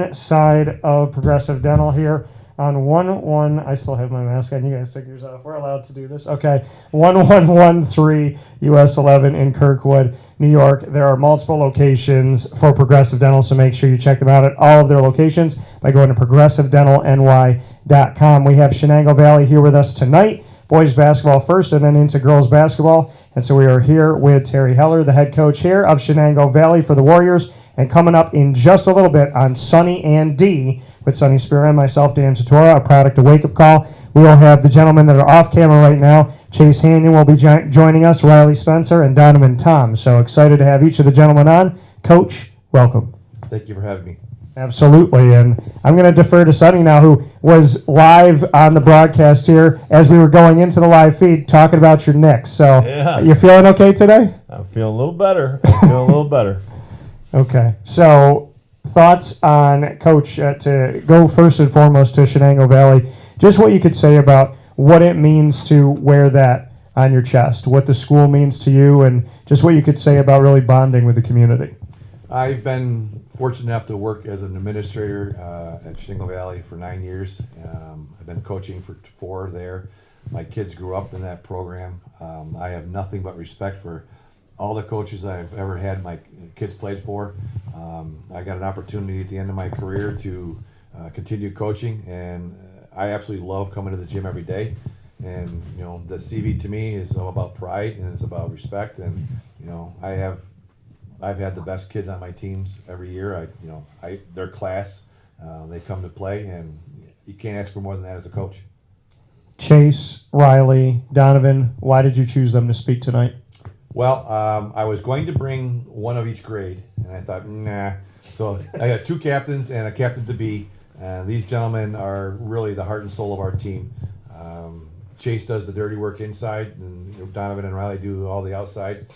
inside of Progressive Dental here on 1-1. I still have my mask on. You guys take yours off. We're allowed to do this. Okay. 1113 US 11 in Kirkwood, New York. There are multiple locations for Progressive Dental, so make sure you check them out at all of their locations by going to progressivedentalny.com. We have Chenango Valley here with us tonight. Boys basketball first and then into girls basketball. And so we are here with Terry Heller, the head coach here of Chenango Valley for the Warriors. And coming up in just a little bit on Sonny and D with Sonny Spera and myself, Dan Tortora, a product of Wake Up Call. We will have the gentlemen that are off camera right now. Chase Hanyon will be joining us, Riley Spencer, and Donavon Tomm. So excited to have each of the gentlemen on. Coach, welcome. Thank you for having me. Absolutely, and I'm going to defer to Sonny now, who was live on the broadcast here as we were going into the live feed talking about your Knicks. So, yeah. You feeling okay today? I'm feeling a little better. Okay, so thoughts on, Coach, to go first and foremost to Chenango Valley, just what you could say about what it means to wear that on your chest, what the school means to you, and just what you could say about really bonding with the community. I've been fortunate enough to work as an administrator at Chenango Valley for 9 years. I've been coaching for 4 there. My kids grew up in that program. I have nothing but respect for all the coaches I've ever had my kids played for. I got an opportunity at the end of my career to continue coaching, and I absolutely love coming to the gym every day. And you know, the CV to me is all about pride and it's about respect. And you know, I've had the best kids on my teams every year. Their class, they come to play, and you can't ask for more than that as a coach. Chase, Riley, Donavon, why did you choose them to speak tonight? Well, I was going to bring one of each grade, and I thought, nah. So I got 2 captains and a captain to be. These gentlemen are really the heart and soul of our team. Chase does the dirty work inside, and Donavon and Riley do all the outside.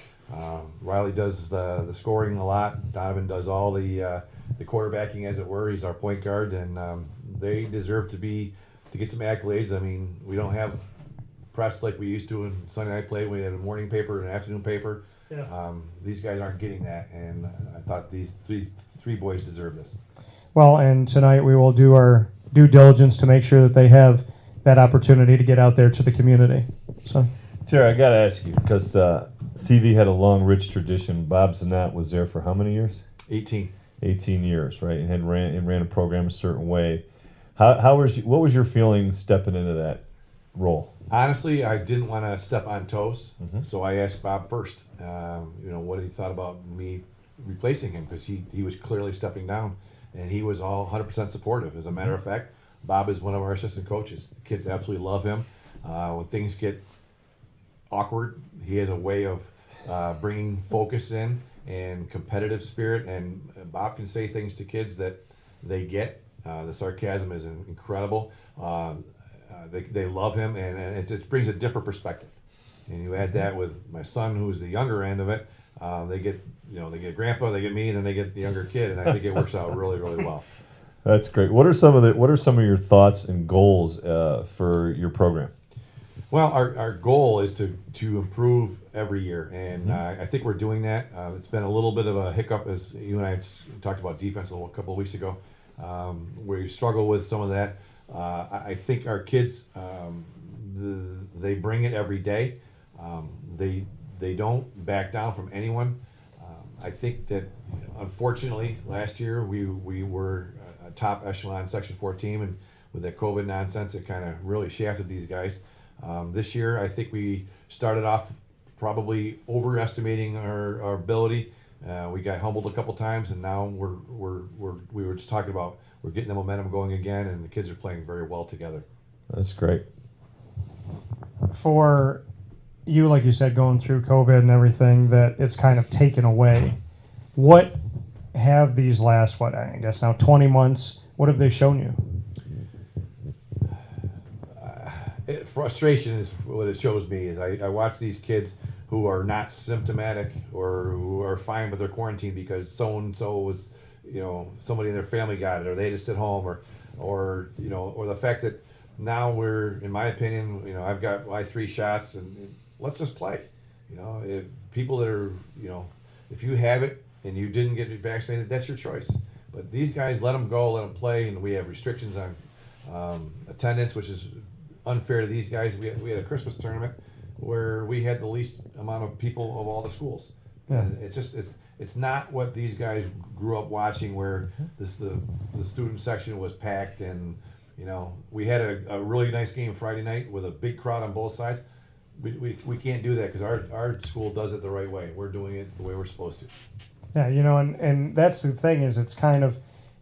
Riley does the scoring a lot. Donavon does all the quarterbacking, as it were. He's our point guard, and they deserve to get some accolades. I mean, we don't have press like we used to when Sunday night played. We had a morning paper and an afternoon paper. Yeah. These guys aren't getting that, and I thought these three boys deserve this. Well, and tonight we will do our due diligence to make sure that they have that opportunity to get out there to the community. So, Terry, I got to ask you, because CV had a long, rich tradition. Bob Zanat was there for how many years? 18 years, right? And ran a program a certain way. What was your feeling stepping into that role? Honestly, I didn't want to step on toes, so I asked Bob first. What he thought about me replacing him, because he was clearly stepping down, and he was all 100% supportive. As a matter of fact, Bob is one of our assistant coaches. The kids absolutely love him. When things get awkward, he has a way of bringing focus in and competitive spirit, and Bob can say things to kids that they get. The sarcasm is incredible. They love him, and it brings a different perspective. And you add that with my son, who's the younger end of it. They get grandpa, they get me, and then they get the younger kid, and I think it works out really, really well. That's great. What are some of your thoughts and goals for your program? Well, our goal is to improve every year, and I think we're doing that. It's been a little bit of a hiccup, as you and I talked about defense a couple of weeks ago. We struggle with some of that. I think our kids, they bring it every day. They don't back down from anyone. I think that, unfortunately, last year we were a top echelon Section 4 team, and with that COVID nonsense, it kind of really shafted these guys. This year, I think we started off probably overestimating our ability. We got humbled a couple times, and now we were just talking about we're getting the momentum going again, and the kids are playing very well together. That's great. For you, like you said, going through COVID and everything, that it's kind of taken away. What have these last, I guess now 20 months, what have they shown you? Frustration is what it shows me. Is I watch these kids who are not symptomatic or who are fine with their quarantine because so and so was, somebody in their family got it, or they just sit home, or the fact that now we're, in my opinion, I've got my 3 shots, and let's just play. If people that are, if you have it and you didn't get vaccinated, that's your choice. But these guys, let them go, let them play, and we have restrictions on attendance, which is unfair to these guys. We had a Christmas tournament where we had the least amount of people of all the schools. Yeah. And it's not what these guys grew up watching, where the student section was packed, and we had a really nice game Friday night with a big crowd on both sides. We can't do that because our school does it the right way. We're doing it the way we're supposed to. Yeah, and that's the thing, is it's kind of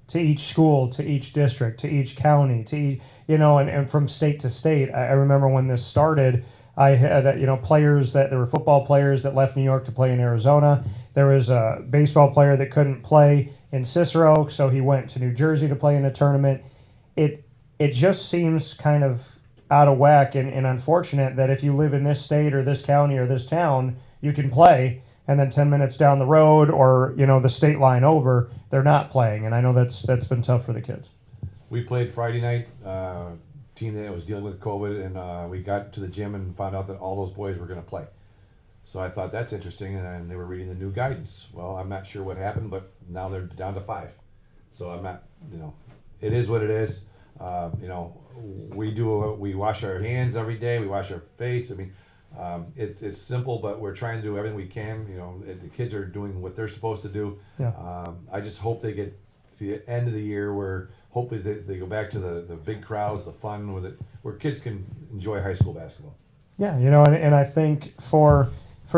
to each school, to each district, to each county, to each, and from state to state. I remember when this started, I had players there were football players that left New York to play in Arizona. There was a baseball player that couldn't play in Cicero, so he went to New Jersey to play in a tournament. It just seems kind of out of whack and unfortunate that if you live in this state or this county or this town, you can play, and then 10 minutes down the road or the state line over, they're not playing. And I know that's been tough for the kids. We played Friday night, team that was dealing with COVID, and we got to the gym and found out that all those boys were going to play. So I thought, that's interesting, and they were reading the new guidance. Well, I'm not sure what happened, but now they're down to 5. So I'm not, it is what it is. We wash our hands every day. We wash our face. I mean, it's simple, but we're trying to do everything we can. The kids are doing what they're supposed to do. Yeah. I just hope they get to the end of the year where hopefully they go back to the big crowds, the fun with it, where kids can enjoy high school basketball. Yeah, and I think for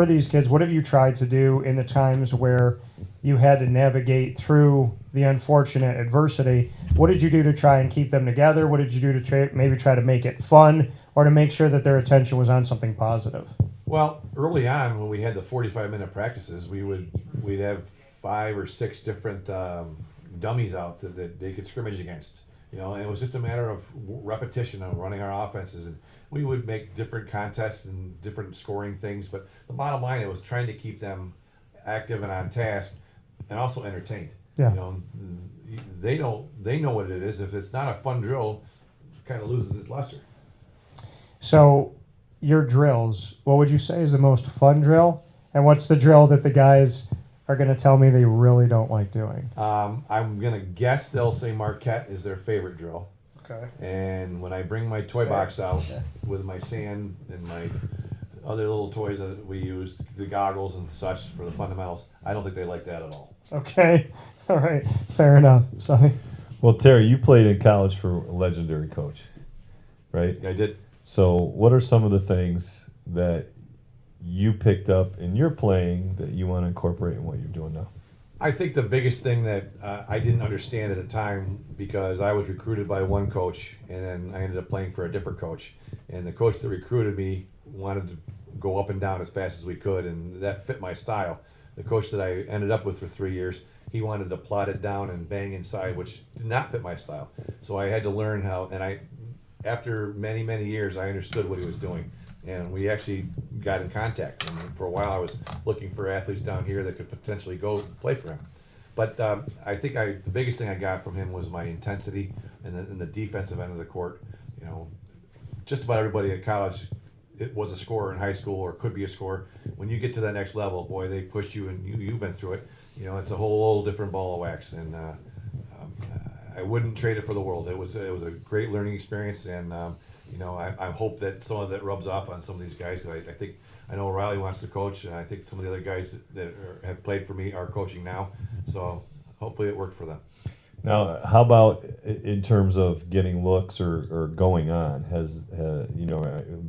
these kids, what have you tried to do in the times where you had to navigate through the unfortunate adversity? What did you do to try and keep them together? What did you do to maybe try to make it fun, or to make sure that their attention was on something positive? Well, early on when we had the 45-minute practices, we'd have 5 or 6 different dummies out that they could scrimmage against. And it was just a matter of repetition of running our offenses, and we would make different contests and different scoring things. But the bottom line, it was trying to keep them active and on task, and also entertained. Yeah. They know what it is. If it's not a fun drill, it kind of loses its luster. So, your drills, what would you say is the most fun drill, and what's the drill that the guys are going to tell me they really don't like doing? I'm going to guess they'll say Marquette is their favorite drill. Okay. And when I bring my toy box out with my sand and my other little toys that we use, the goggles and such for the fundamentals, I don't think they like that at all. Okay. All right. Fair enough. Sonny? Well, Terry, you played in college for a legendary coach, right? Yeah, I did. So what are some of the things that you picked up in your playing that you want to incorporate in what you're doing now? I think the biggest thing that I didn't understand at the time, because I was recruited by one coach and then I ended up playing for a different coach, and the coach that recruited me wanted to go up and down as fast as we could, and that fit my style. The coach that I ended up with for 3 years, he wanted to plot it down and bang inside, which did not fit my style. So I had to learn how, and after many, many years, I understood what he was doing. And we actually got in contact. And for a while, I was looking for athletes down here that could potentially go play for him. But I think the biggest thing I got from him was my intensity and the defensive end of the court. Just about everybody at college, it was a scorer in high school or could be a scorer. When you get to that next level, boy, they push you, and you've been through it. It's a whole different ball of wax. And I wouldn't trade it for the world. It was a great learning experience, and I hope that some of that rubs off on some of these guys, because I know Riley wants to coach, and I think some of the other guys that have played for me are coaching now. So hopefully it worked for them. Now, how about in terms of getting looks or going on?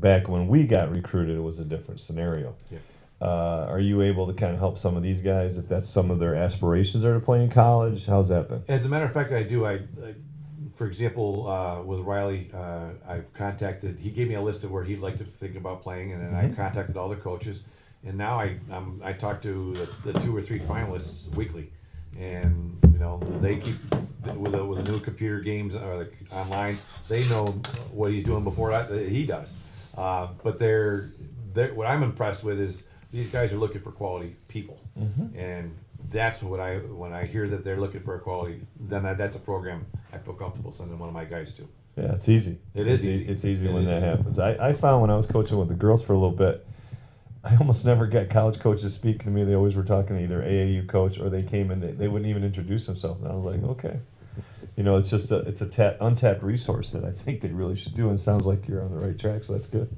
Back when we got recruited, it was a different scenario. Yeah. Are you able to kind of help some of these guys if that's some of their aspirations are to play in college? How's that been? As a matter of fact, I do. For example, with Riley, I've contacted. He gave me a list of where he'd like to think about playing, and then I contacted all the coaches. And now I talk to the 2 or 3 finalists weekly, and they keep with the new computer games or online. They know what he's doing before he does. But they're what I'm impressed with is these guys are looking for quality people, and that's what when I hear that they're looking for a quality, then that's a program I feel comfortable sending one of my guys to. Yeah, it's easy. It is easy. It's easy when that happens. I found when I was coaching with the girls for a little bit, I almost never get college coaches speaking to me. They always were talking to either AAU coach or they came and they wouldn't even introduce themselves. And I was like, okay. It's just untapped resource that I think they really should do. And it sounds like you're on the right track, so that's good.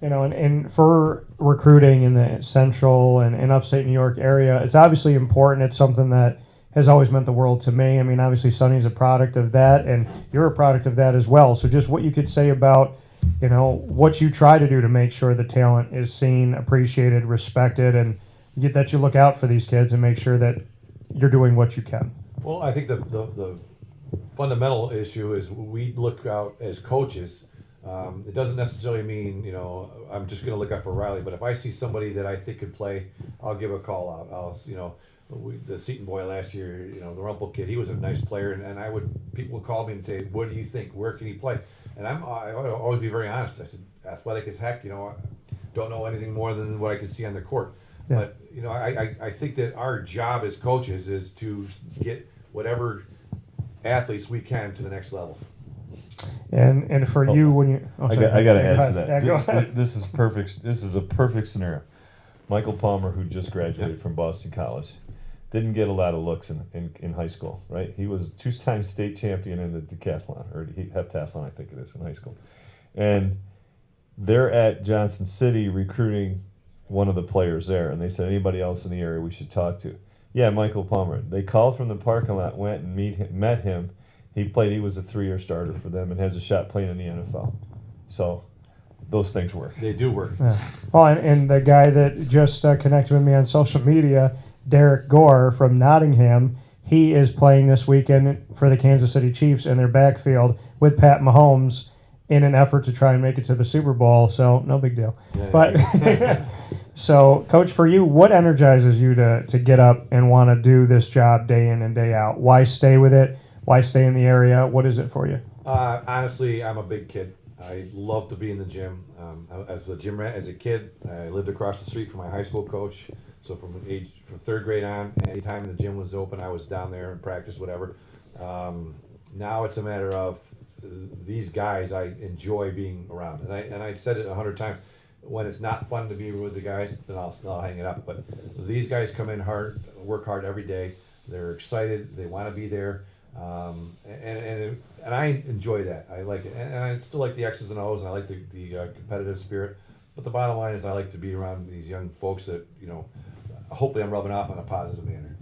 And for recruiting in the central and upstate New York area, it's obviously important. It's something that has always meant the world to me. I mean, obviously Sonny's a product of that, and you're a product of that as well. So just what you could say about, what you try to do to make sure the talent is seen, appreciated, respected, and that you look out for these kids and make sure that you're doing what you can. Well, I think the fundamental issue is we look out as coaches. It doesn't necessarily mean, I'm just going to look out for Riley, but if I see somebody that I think could play, I'll give a call out. The Seton boy last year, the Rumpel kid, he was a nice player, and people would call me and say, what do you think? Where can he play? And I would always be very honest. I said, athletic as heck, I don't know anything more than what I can see on the court. Yeah. But, I think that our job as coaches is to get whatever athletes we can to the next level. And for you, when you, I got to add to that. Yeah, go ahead. This is perfect. This is a perfect scenario. Michael Palmer, who just graduated from Boston College, didn't get a lot of looks in high school, right? He was a two-time state champion in the decathlon, or heptathlon, I think it is, in high school. And they're at Johnson City recruiting one of the players there, and they said, anybody else in the area we should talk to? Yeah, Michael Palmer. They called from the parking lot, went and met him. He was a 3-year starter for them and has a shot playing in the NFL. So those things work. They do work. Yeah. Well, and the guy that just connected with me on social media, Derek Gore from Nottingham, he is playing this weekend for the Kansas City Chiefs in their backfield with Pat Mahomes in an effort to try and make it to the Super Bowl. So no big deal. Yeah, but so, Coach, for you, what energizes you to get up and want to do this job day in and day out? Why stay with it? Why stay in the area? What is it for you? Honestly, I'm a big kid. I love to be in the gym. As a kid, I lived across the street from my high school coach. So from third grade on, anytime the gym was open, I was down there and practice, whatever. Now it's a matter of these guys I enjoy being around. And I said it 100 times. When it's not fun to be with the guys, then I'll hang it up. But these guys come in hard, work hard every day. They're excited. They want to be there. And I enjoy that. I like it, and I still like the X's and O's, and I like the competitive spirit. But the bottom line is, I like to be around these young folks that hopefully I'm rubbing off in a positive manner.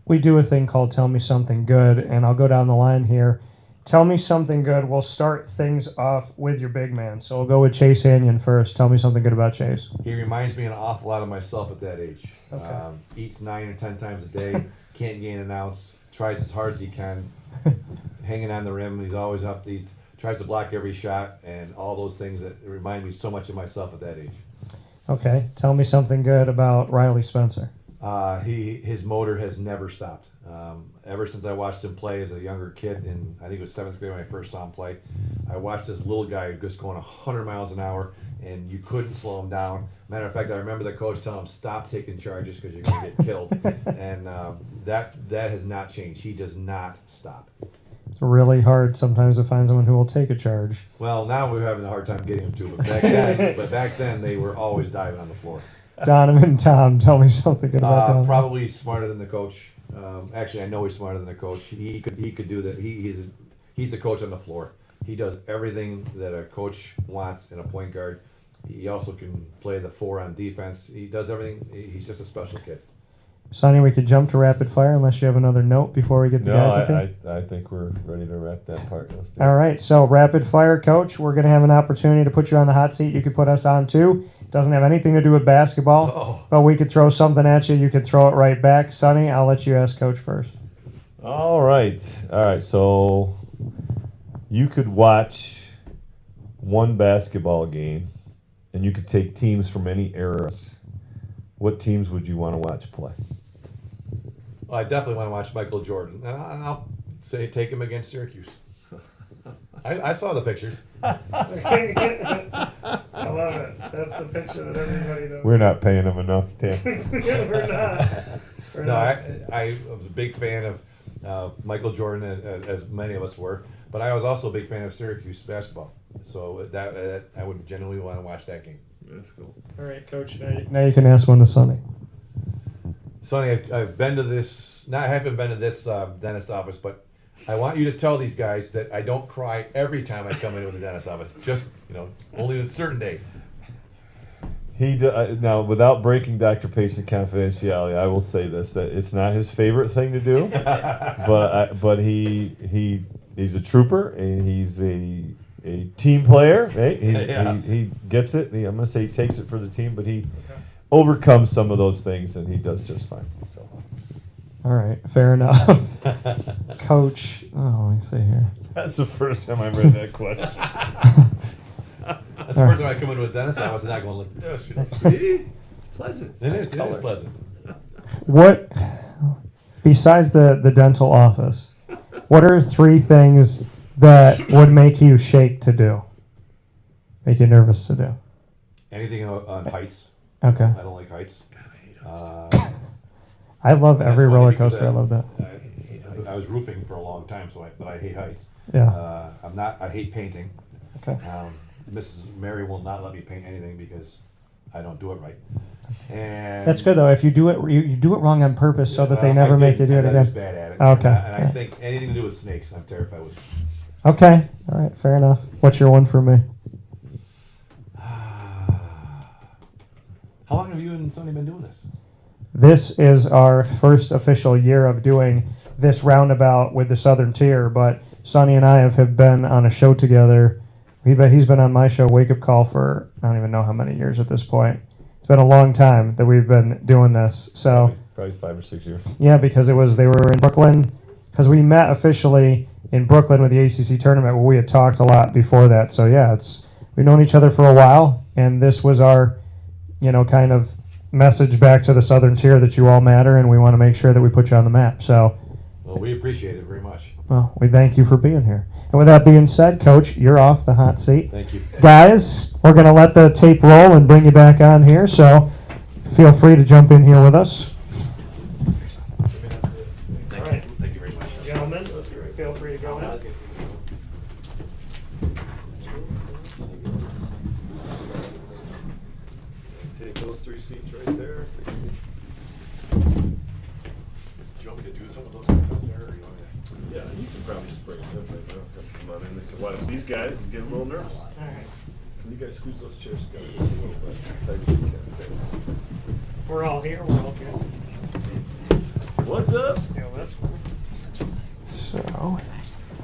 We do a thing called Tell Me Something Good, and I'll go down the line here. Tell me something good. We'll start things off with your big man. So we'll go with Chase Hanyon first. Tell me something good about Chase. He reminds me an awful lot of myself at that age. Okay. Eats 9 or 10 times a day. Can't gain an ounce. Tries as hard as he can. Hanging on the rim. He's always up. He tries to block every shot, and all those things that remind me so much of myself at that age. Okay. Tell me something good about Riley Spencer. His motor has never stopped. Ever since I watched him play as a younger kid, and I think it was 7th grade when I first saw him play, I watched this little guy just going 100 miles an hour, and you couldn't slow him down. Matter of fact, I remember the coach telling him, stop taking charges because you're going to get killed. And that has not changed. He does not stop. It's really hard sometimes to find someone who will take a charge. Well, now we're having a hard time getting him to, but back then they were always diving on the floor. Donovan, Tomm, tell me something good about Donovan. Probably smarter than the coach. Actually, I know he's smarter than the coach. He could do that. He's the coach on the floor. He does everything that a coach wants in a point guard. He also can play the 4 on defense. He does everything. He's just a special kid. Sonny, we could jump to rapid fire unless you have another note before we get the guys up here. I think we're ready to wrap that part. All right, so rapid fire, Coach. We're going to have an opportunity to put you on the hot seat. You could put us on too. Doesn't have anything to do with basketball, but we could throw something at you. You could throw it right back. Sonny, I'll let you ask Coach first. All right. So you could watch one basketball game, and you could take teams from any eras. What teams would you want to watch play? Well, I definitely want to watch Michael Jordan, and I'll say take him against Syracuse. I saw the pictures. I love it. That's the picture that everybody knows. We're not paying him enough, Tim. We're not. I was a big fan of Michael Jordan, as many of us were, but I was also a big fan of Syracuse basketball. So that I would genuinely want to watch that game. That's cool. All right, Coach. Now you can ask one to Sonny. Sonny, I've been to this. I haven't been to this dentist office, but I want you to tell these guys that I don't cry every time I come into the dentist office. Just only on certain days. Now, without breaking doctor-patient confidentiality, I will say this: that it's not his favorite thing to do, but he's a trooper and he's a team player. Right? He gets it. I'm gonna say he takes it for the team, but he overcomes some of those things and he does just fine. So. All right, fair enough. Coach, let me see here. That's the first time I read that question. That's the first time I come into a dentist office and I go like this. See? It's pleasant. It is pleasant. What, besides the dental office, what are 3 things that would make you shake to do? Make you nervous to do? Anything on heights. Okay. I don't like heights. God, I hate heights. I love every funny roller because, coaster. I love that. I was roofing for a long time, but I hate heights. Yeah. I hate painting. Okay. Mrs. Mary will not let me paint anything because I don't do it right. And That's good though. If you do it, you do it wrong on purpose so that they never make you do it I'm just again. bad at it. Okay. And I think anything to do with snakes, I'm terrified with. Okay. All right. Fair enough. What's your one for me? How long have you and Sonny been doing this? This is our first official year of doing this roundabout with the Southern Tier, but Sonny and I have been on a show together. He's been on my show, Wake Up Call, for I don't even know how many years at this point. It's been a long time that we've been doing this. So Probably 5 or 6 years. yeah, because they were in Brooklyn, because we met officially in Brooklyn with the ACC tournament where we had talked a lot before that. So yeah, we've known each other for a while, and this was our, kind of message back to the Southern Tier that you all matter, and we want to make sure that we put you on the map. So, Well, we appreciate it very much. well, we thank you for being here. And with that being said, Coach, you're off the hot seat. Thank you. Guys, we're going to let the tape roll and bring you back on here, so feel free to jump in here with us. Thank you very much. Gentlemen, feel free to go in. Take those 3 seats right there. Do you want me to do some of those things out there? Or you want to... Yeah, you can probably just bring it up right now. Come on in. Because watch these guys and get a little nervous. All right. Can you guys squeeze those chairs together just a little bit? Tight as you can. Okay. We're all here. We're all good. What's up? So,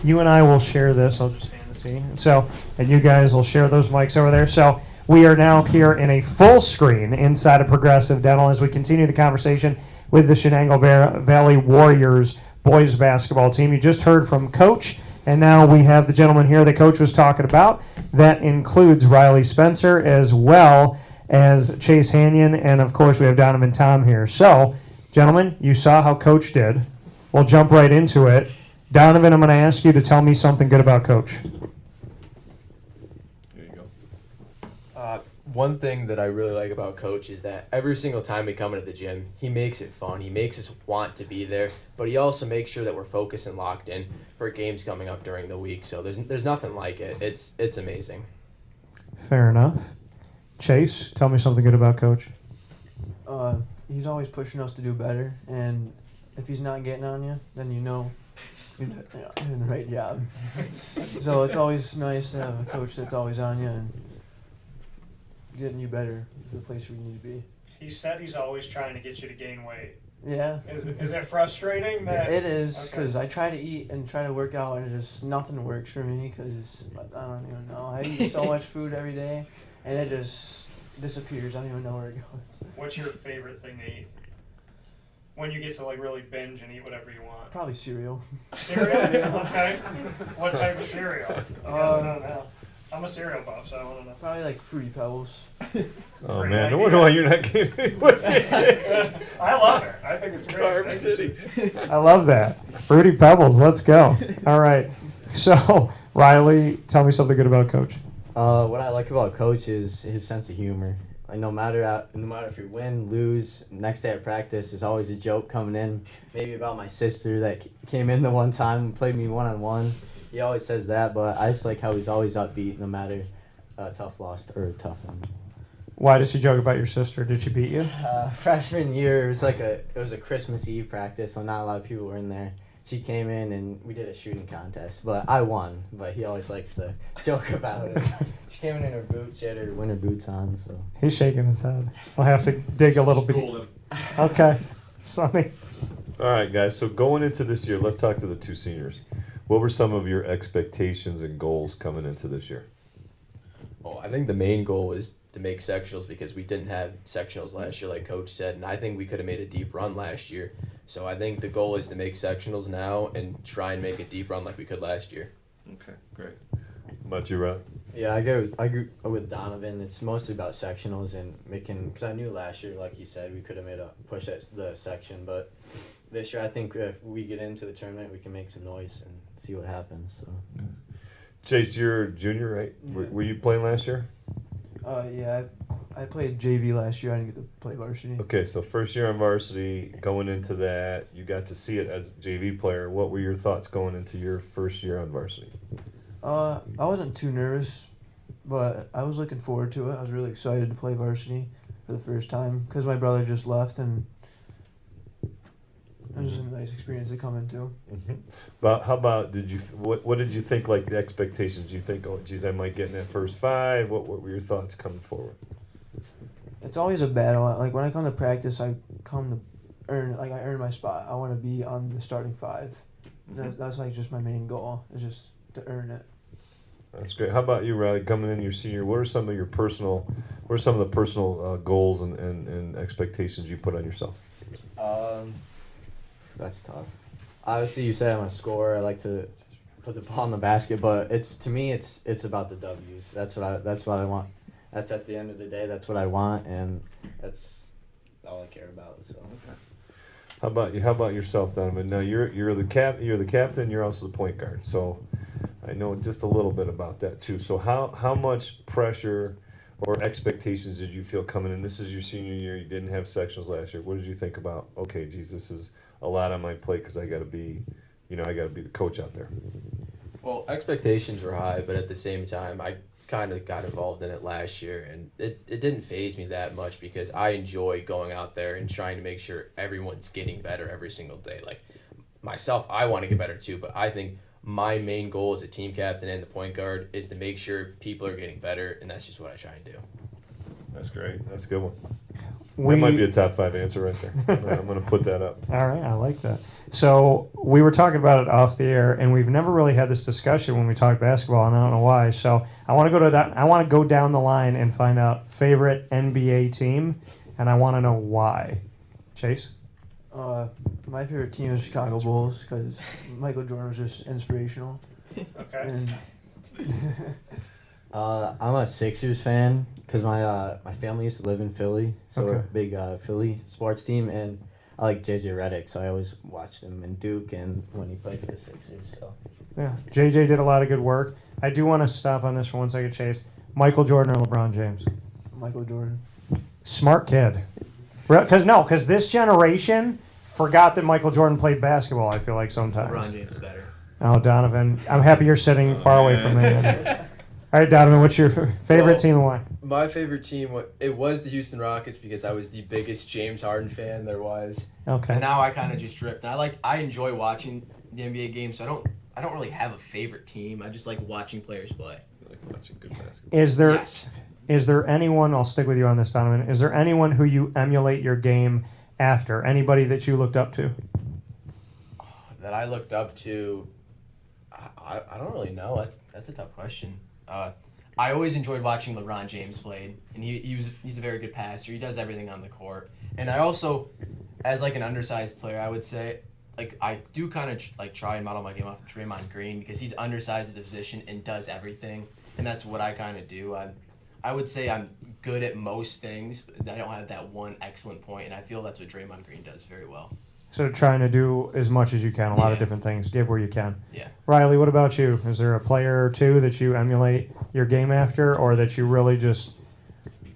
you and I will share this. I'll just hand it to you. So, and you guys will share those mics over there. So, we are now here in a full screen inside of Progressive Dental as we continue the conversation with the Chenango Valley Warriors boys basketball team. You just heard from Coach, and now we have the gentleman here that Coach was talking about. That includes Riley Spencer as well as Chase Hanyon, and of course we have Donavon Tomm here. So, gentlemen, you saw how Coach did. We'll jump right into it. Donavon, I'm going to ask you to tell me something good about Coach. There you go. One thing that I really like about Coach is that every single time we come into the gym, he makes it fun. He makes us want to be there, but he also makes sure that we're focused and locked in for games coming up during the week. So there's nothing like it. It's amazing. Fair enough. Chase, tell me something good about Coach. He's always pushing us to do better, and if he's not getting on you, then you know you're doing the right job. So it's always nice to have a coach that's always on you and getting you better to the place where you need to be. He said he's always trying to get you to gain weight. Yeah. Is it frustrating that It is, Okay. because I try to eat and try to work out, and just nothing works for me because I don't even know. I eat so much food every day, and it just disappears. I don't even know where it goes. What's your favorite thing to eat? When you get to really binge and eat whatever you want. Probably cereal. Cereal? Okay. What type of cereal? I'm a cereal buff, so I want to know. Probably like Fruity Pebbles. Oh Great man, no idea. wonder why you're not getting away. I love it. I think it's great. Carb Thank you. City. I love that. Fruity Pebbles, let's go. All right. So, Riley, tell me something good about Coach. What I like about Coach is his sense of humor. Like no matter if you win, lose, next day at practice is always a joke coming in. Maybe about my sister that came in the one time and played me one-on-one. He always says that, but I just like how he's always upbeat no matter tough loss or tough one. Why does he joke about your sister? Did she beat you? Freshman year, it was a Christmas Eve practice, so not a lot of people were in there. She came in and we did a shooting contest, but I won. But he always likes to joke about it. She came in her boots. She had her winter boots on, so. He's shaking his head. I'll have to dig a little bit. Okay, Sonny. All right, guys. So going into this year, let's talk to the two seniors. What were some of your expectations and goals coming into this year? Oh, I think the main goal was to make sectionals because we didn't have sectionals last year, like Coach said, and I think we could have made a deep run last year. So I think the goal is to make sectionals now and try and make a deep run like we could last year. Okay, great. How about you, Rod? Yeah, I agree with Donavon. It's mostly about sectionals and making, because I knew last year, like he said, we could have made a push at the section, but this year I think if we get into the tournament, we can make some noise and see what happens. So. Chase, you're a junior, right? Yeah. Were you playing last year? Yeah, I played JV last year. I didn't get to play varsity. Okay, so first year on varsity, going into that, you got to see it as a JV player. What were your thoughts going into your first year on varsity? I wasn't too nervous, but I was looking forward to it. I was really excited to play varsity for the first time because my brother just left, and it was a nice experience to come into. Mm-hmm. But how about what did you think, like the expectations? Do you think, oh geez, I might get in that first five? What were your thoughts coming forward? It's always a battle. Like when I come to practice, I come to I earn my spot. I want to be on the starting five. That's like just my main goal, is just to earn it. That's great. How about you, Riley? Coming in your senior, what are some of the personal goals and expectations you put on yourself? That's tough. Obviously, you said I'm a scorer. I like to put the ball in the basket, but to me, it's about the W's. That's what I want. That's at the end of the day. That's what I want, and that's all I care about. So. Okay. How about you? How about yourself, Donovan? Now you're the captain. You're also the point guard. So I know just a little bit about that too. So how much pressure or expectations did you feel coming in? This is your senior year. You didn't have sectionals last year. What did you think about? Okay, geez, this is a lot on my plate because I got to be the coach out there. Well, expectations were high, but at the same time, I kind of got involved in it last year, and it didn't faze me that much because I enjoy going out there and trying to make sure everyone's getting better every single day. Like myself, I want to get better too, but I think my main goal as a team captain and the point guard is to make sure people are getting better, and that's just what I try and do. That's great. That's a good one. That might be a top 5 answer right there. I'm going to put that up. All right, I like that. So we were talking about it off the air, and we've never really had this discussion when we talk basketball, and I don't know why. So I want to go down the line and find out favorite NBA team, and I want to know why. Chase? My favorite team is Chicago Bulls because Michael Jordan was just inspirational. Okay. And I'm a Sixers fan because my family used to live in Philly, so we're a big Philly sports team, and I like JJ Redick, so I always watched him in Duke and when he played for the Sixers. So Yeah, JJ did a lot of good work. I do want to stop on this for 1 second, Chase. Michael Jordan or LeBron James? Michael Jordan. Smart kid. Because this generation forgot that Michael Jordan played basketball, I feel like sometimes. LeBron James is better. Oh, Donovan. I'm happy you're sitting far away from me. All right, Donovan, what's your favorite team and why? My favorite team, it was the Houston Rockets because I was the biggest James Harden fan there was. Okay. And now I kind of just drift. I enjoy watching the NBA games, so I don't really have a favorite team. I just like watching players play. I like watching good basketball. Is there anyone, I'll stick with you on this, Donovan, is there anyone who you emulate your game after? Anybody that you looked up to? That I looked up to, I don't really know. That's a tough question. I always enjoyed watching LeBron James play, and he's a very good passer. He does everything on the court. And I also, as like an undersized player, I would say, like I do kind of like try and model my game off of Draymond Green because he's undersized at the position and does everything, and that's what I kind of do. I would say I'm good at most things, but I don't have that one excellent point, and I feel that's what Draymond Green does very well. So trying to do as much as you can, a lot of different things, give where you can. Yeah. Riley, what about you? Is there a player or two that you emulate your game after, or that you really just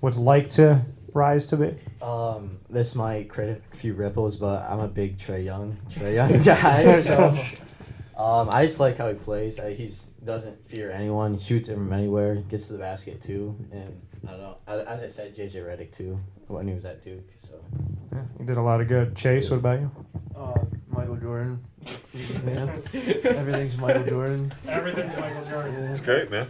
would like to rise to be? This might create a few ripples, but I'm a big Trae Young guy. So I just like how he plays. He doesn't fear anyone. He shoots it from anywhere. Gets to the basket too. And I don't know. As I said, JJ Redick too when he was at Duke. So Yeah, you did a lot of good. Chase, what about you? Michael Jordan. Yeah. Everything's Michael Jordan. Everything's Michael Jordan. It's great, man.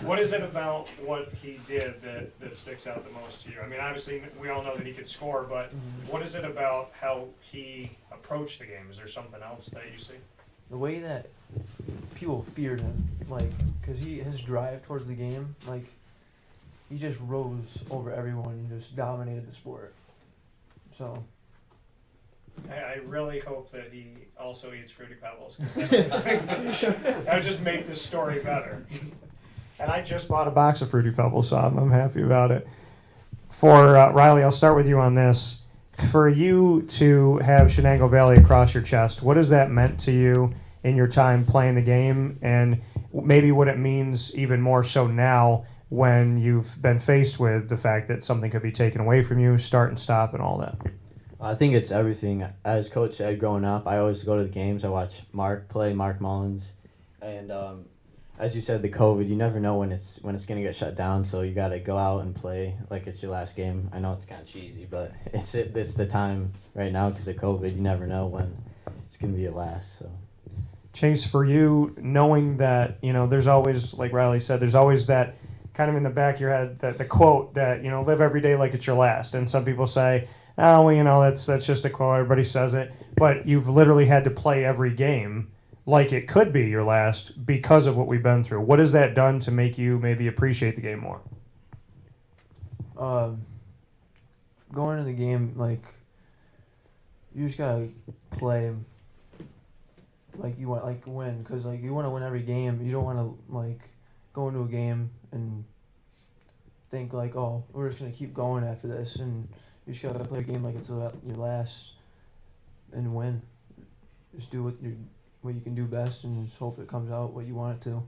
What is it about what he did that sticks out the most to you? I mean, obviously, we all know that he could score, but what is it about how he approached the game? Is there something else that you see? The way that people feared him, like, because his drive towards the game, like, he just rose over everyone and just dominated the sport. So. I really hope that he also eats Fruity Pebbles, because that would just make this story better. And I just bought a box of Fruity Pebbles, so I'm happy about it. For Riley, I'll start with you on this. For you to have Chenango Valley across your chest, what has that meant to you in your time playing the game, and maybe what it means even more so now when you've been faced with the fact that something could be taken away from you, start and stop and all that? I think it's everything. As Coach said, growing up, I always go to the games. I watch Mark play, Mark Mullins, and as you said, the COVID, you never know when it's gonna get shut down. So you gotta go out and play like it's your last game. I know it's kind of cheesy, but it's the time right now because of COVID. You never know when it's gonna be your last. So. Chase, for you, knowing that, there's always, like Riley said, there's always that kind of in the back of your head, that the quote that, live every day like it's your last. And some people say, oh, well, that's just a quote, everybody says it. But you've literally had to play every game like it could be your last because of what we've been through. What has that done to make you maybe appreciate the game more? Going to the game, like, you just gotta play like you want, like, win, because like you want to win every game. You don't want to like go into a game and think like, oh, we're just gonna keep going after this, and you just gotta play a game like it's your last and win. Just do what you can do best and just hope it comes out what you want it to.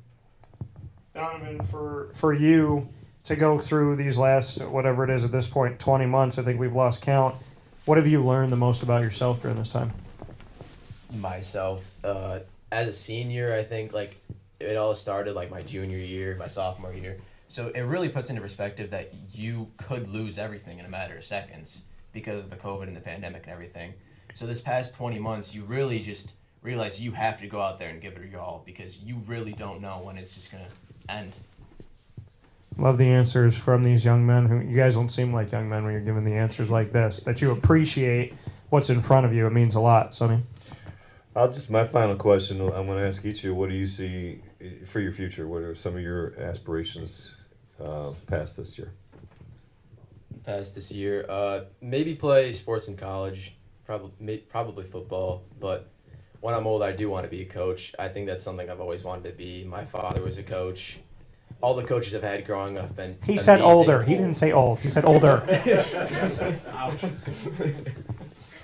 Donovan, for you to go through these last, whatever it is at this point, 20 months, I think we've lost count. What have you learned the most about yourself during this time? Myself, as a senior, I think like it all started like my junior year, my sophomore year. So it really puts into perspective that you could lose everything in a matter of seconds because of the COVID and the pandemic and everything. So this past 20 months, you really just realize you have to go out there and give it your all because you really don't know when it's just going to end. Love the answers from these young men. Who you guys don't seem like young men when you're giving the answers like this, that you appreciate what's in front of you. It means a lot, Sonny. My final question, I'm going to ask each of you, what do you see for your future? What are some of your aspirations past this year? Past this year, maybe play sports in college, probably football, but when I'm old, I do want to be a coach. I think that's something I've always wanted to be. My father was a coach. All the coaches I've had growing up have been He said older. He didn't say old. He said older.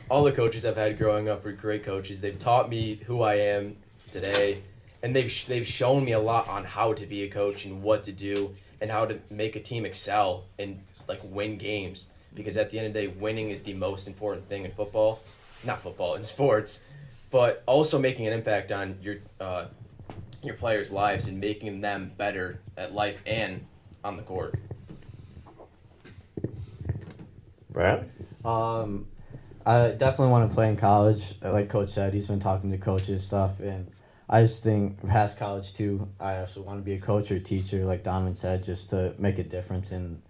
All the coaches I've had growing up were great coaches. They've taught me who I am today, and they've shown me a lot on how to be a coach and what to do and how to make a team excel and like win games. Because at the end of the day, winning is the most important thing in football, not football, in sports, but also making an impact on your players' lives and making them better at life and on the court. Brad? I definitely want to play in college. Like Coach said, he's been talking to coaches stuff, and I just think past college too, I also want to be a coach or a teacher, like Donovan said, just to make a difference in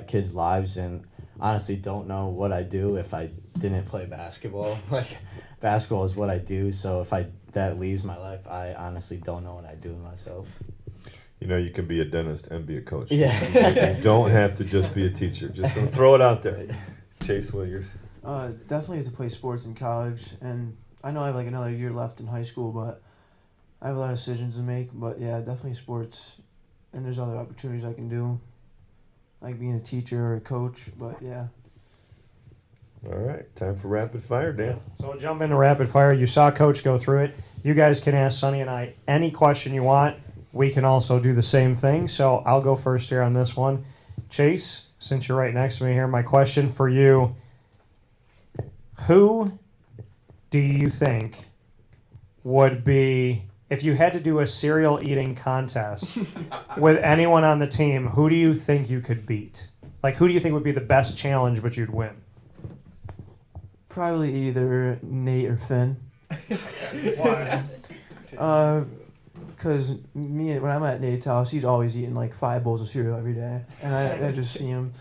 kids' lives. And honestly, don't know what I'd do if I didn't play basketball. Like, basketball is what I do, so if that leaves my life, I honestly don't know what I'd do with myself. You can be a dentist and be a coach. Yeah. You don't have to just be a teacher. Just don't throw it out there. Chase, what are yours? Definitely have to play sports in college, and I know I have like another year left in high school, but I have a lot of decisions to make. But yeah, definitely sports, and there's other opportunities I can do, like being a teacher or a coach. But yeah. All right, time for rapid fire, Dan. So we'll jump into rapid fire. You saw Coach go through it. You guys can ask Sonny and I any question you want. We can also do the same thing. So I'll go first here on this one. Chase, since you're right next to me here, my question for you: who do you think would be if you had to do a cereal eating contest with anyone on the team, who do you think you could beat? Like, who do you think would be the best challenge, but you'd win? Probably either Nate or Finn. Why? Because when I'm at Nate's house, he's always eating like 5 bowls of cereal every day, and I just see him.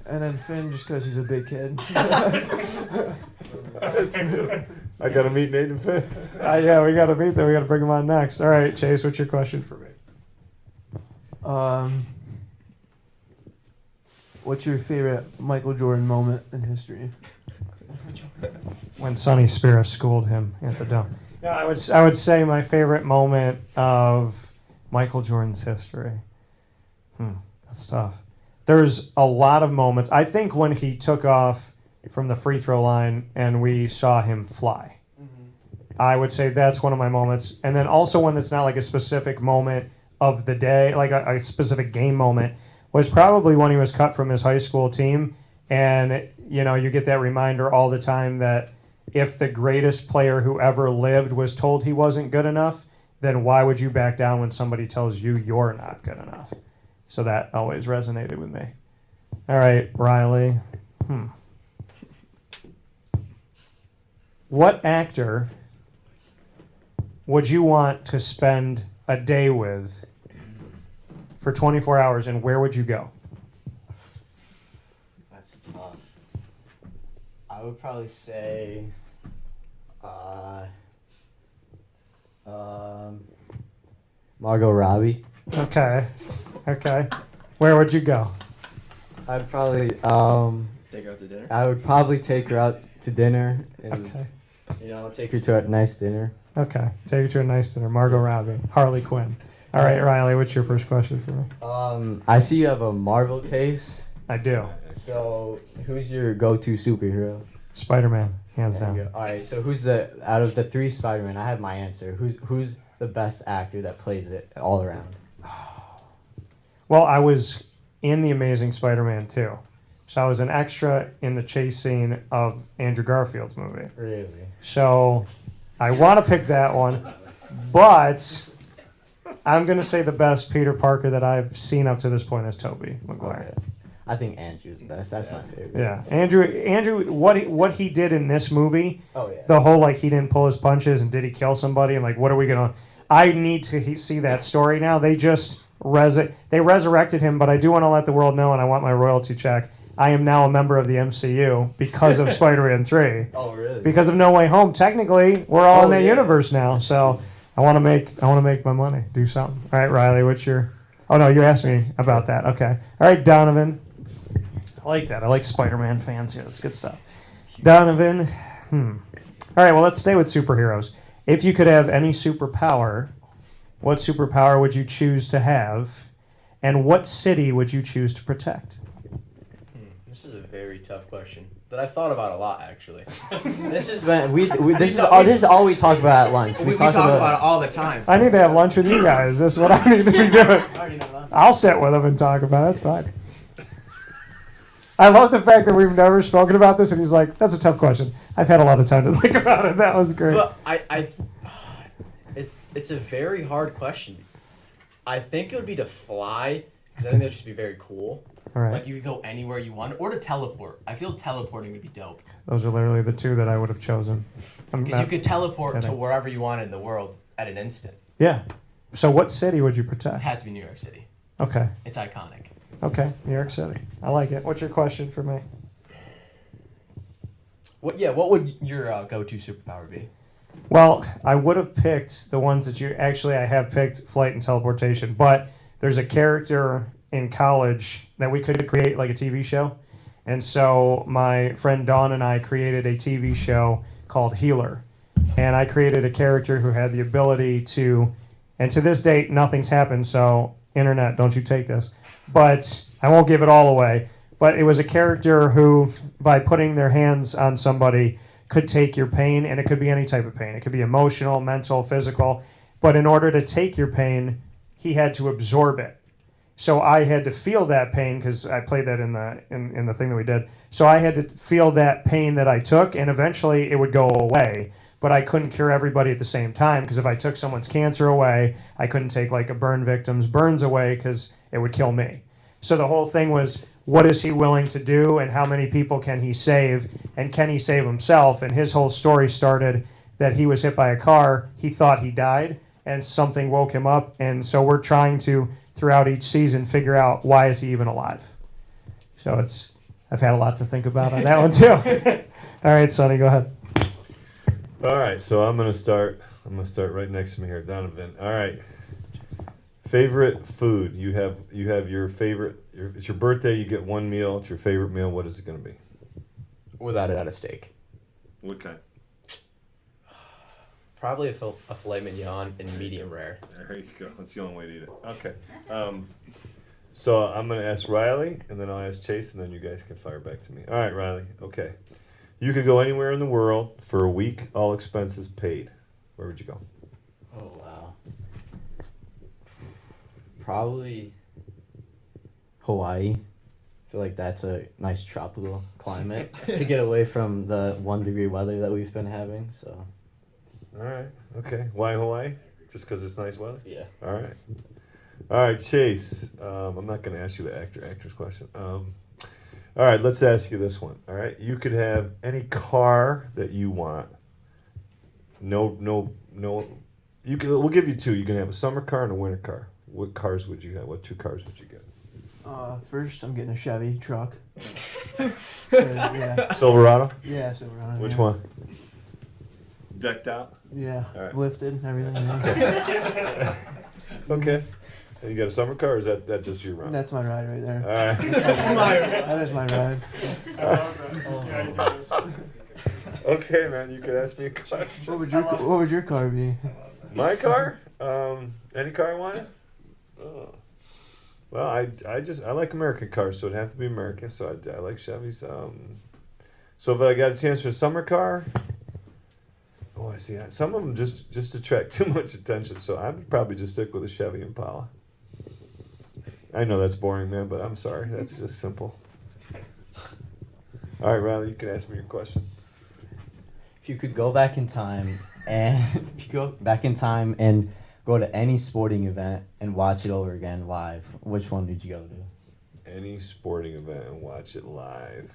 And then Finn, just because he's a big kid. I gotta meet Nathan Finn. Yeah, we got to meet them. We got to bring them on next. All right, Chase, what's your question for me? What's your favorite Michael Jordan moment in history? When Sonny Spera schooled him at the Dome. No, I would say my favorite moment of Michael Jordan's history. That's tough. There's a lot of moments. I think when he took off from the free throw line and we saw him fly. I would say that's one of my moments. And then also one that's not like a specific moment of the day, like a specific game moment, was probably when he was cut from his high school team. And, you know, you get that reminder all the time that if the greatest player who ever lived was told he wasn't good enough, then why would you back down when somebody tells you you're not good enough? So that always resonated with me. All right, Riley. What actor would you want to spend a day with for 24 hours, and where would you go? That's tough. I would probably say, Margot Robbie. Okay. Where would you go? I'd probably, Take her out to dinner. I would probably take her out to dinner and, Okay. take her to a nice dinner. Okay. Take you to a nice dinner. Margot Robbie. Harley Quinn. All right, Riley, what's your first question for me? I see you have a Marvel case. I do. So, who's your go-to superhero? SpiderMan, hands There you down. go. All right. So, who's out of the 3 Spider-Man? I have my answer. Who's the best actor that plays it all around? Well, I was in The Amazing Spider-Man 2. So I was an extra in the chase scene of Andrew Garfield's movie. Really? So I want to pick that one, but I'm going to say the best Peter Parker that I've seen up to this point is Tobey Maguire. Okay. I think Andrew's the best. That's my favorite. Yeah, Andrew, what he did in this movie, Oh yeah. the whole like he didn't pull his punches and did he kill somebody and like what are we gonna? I need to see that story now. They just resurrected him, but I do want to let the world know, and I want my royalty check. I am now a member of the MCU because of Spider-Man 3. Oh really? Because of No Way Home. Technically, we're all in that yeah. universe now. So I want to make my money. Do something. All right, Riley, what's your? Oh no, you asked me about that. Okay. All right, Donovan. I like that. I like Spider-Man fans here. That's good stuff. Donovan. All right, well, let's stay with superheroes. If you could have any superpower, what superpower would you choose to have? And what city would you choose to protect? This is a very tough question that I've thought about a lot, actually. This is when this is all we talk about at lunch. We talk about it all the time. I need to have lunch with you guys. This is what I need to be doing. I already know that. I'll sit with them and talk about it. That's fine. I love the fact that we've never spoken about this, and he's like, that's a tough question. I've had a lot of time to think about it. That was great. But it's a very hard question. I think it would be to fly, because I think that'd just be very cool. All right. Like you could go anywhere you want, or to teleport. I feel teleporting would be dope. Those are literally the two that I would have chosen. Because you could teleport to kidding. wherever you wanted in the world at an instant. Yeah. So what city would you It protect? had to be New York City. Okay. It's iconic. Okay. New York City. I like it. What's your question for me? What would your go-to superpower be? Well, I would have picked the ones that I have picked flight and teleportation, but there's a character in college that we could create like a TV show. And so my friend Dawn and I created a TV show called Healer. And I created a character who had the ability to, and to this date, nothing's happened, so internet, don't you take this. But I won't give it all away. But it was a character who, by putting their hands on somebody, could take your pain, and it could be any type of pain. It could be emotional, mental, physical. But in order to take your pain, he had to absorb it. So I had to feel that pain because I played that in the thing that we did. So I had to feel that pain that I took, and eventually it would go away. but I couldn't cure everybody at the same time, because if I took someone's cancer away, I couldn't take like a burn victim's burns away because it would kill me. So the whole thing was, what is he willing to do and how many people can he save, and can he save himself? And his whole story started that he was hit by a car, he thought he died, and something woke him up. And so we're trying to, throughout each season, figure out why is he even alive. So I've had a lot to think about on that one too. All right, Sonny, go ahead. All right, so I'm gonna start right next to me here, Donavon. All right. Favorite food? You have your favorite. It's your birthday. You get one meal. It's your favorite meal. What is it gonna be? Without a steak. What kind? Probably a filet mignon in medium rare. There you go. That's the only way to eat it. Okay. So I'm gonna ask Riley, and then I'll ask Chase, and then you guys can fire back to me. All right, Riley. Okay. You could go anywhere in the world for a week, all expenses paid. Where would you go? Oh wow. Probably Hawaii. I feel like that's a nice tropical climate to get away from the 1 degree weather that we've been having. So. All right. Okay. Why Hawaii? Just because it's nice weather? Yeah. All right. All right, Chase. I'm not going to ask you the actress question. All right, let's ask you this one. All right, you could have any car that you want. No. We'll give you two. You can have a summer car and a winter car. What cars would you have? What 2 cars would you get? First, I'm getting a Chevy truck. Yeah. Silverado. Yeah, Silverado. Which yeah. one? Decked out. Yeah, All right. lifted and everything. Yeah. Okay. And you got a summer car, or is that just your ride? That's my ride right there. All right. That is my ride. Okay, man. You could ask me a question. What would your car be? My car? Any car I wanted? Oh. Well, I like American cars, so it'd have to be American. So I like Chevys. So if I got a chance for a summer car, I see. Some of them just attract too much attention. So I would probably just stick with a Chevy Impala. I know that's boring, man, but I'm sorry. That's just simple. All right, Riley, you can ask me your question. If you could go back in time and go to any sporting event and watch it over again live, which one would you go to? Any sporting event and watch it live.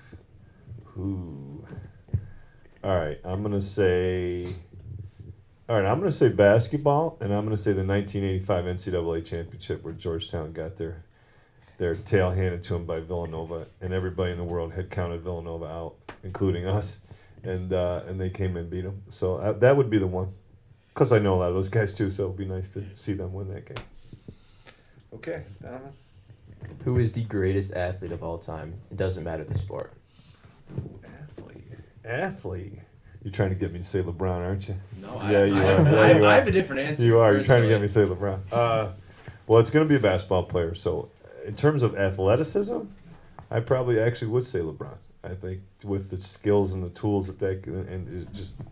Ooh. All right, I'm gonna say basketball, and I'm gonna say the 1985 NCAA championship where Georgetown got their tail handed to them by Villanova, and everybody in the world had counted Villanova out, including us, and they came and beat them. So that would be the one, because I know a lot of those guys too. So it'd be nice to see them win that game. Okay, Donovan. Who is the greatest athlete of all time? It doesn't matter the sport. Athlete. You're trying to get me to say LeBron, aren't you? No, yeah, you are. I have a different answer. You are. You're trying to personally. get me to say LeBron. Well, it's going to be a basketball player. So, in terms of athleticism, I probably actually would say LeBron. I think with the skills and the tools and just,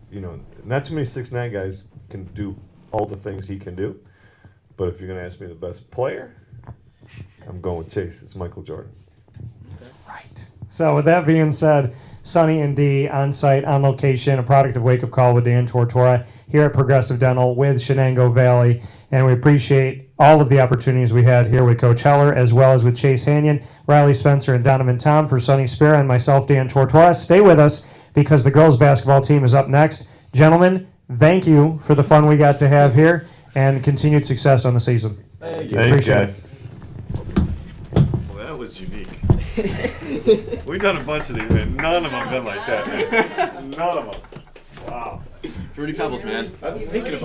not too many 6'9" guys can do all the things he can do. But if you're going to ask me the best player, I'm going with Chase. It's Michael Jordan. Right. So with that being said, Sonny and D on site, on location, a product of Wake Up Call with Dan Tortora here at Progressive Dental with Chenango Valley. And we appreciate all of the opportunities we had here with Coach Heller, as well as with Chase Hanyon, Riley Spencer, and Donavon Tomm. For Sonny Spera and myself, Dan Tortora. Stay with us because the girls basketball team is up next. Gentlemen, thank you for the fun we got to have here and continued success on the season. Thanks, Appreciate guys. Well, that was unique. We've done a bunch of these, man. None of them been like that, man. None of them. Wow. Fruity Pebbles, man. I've been thinking about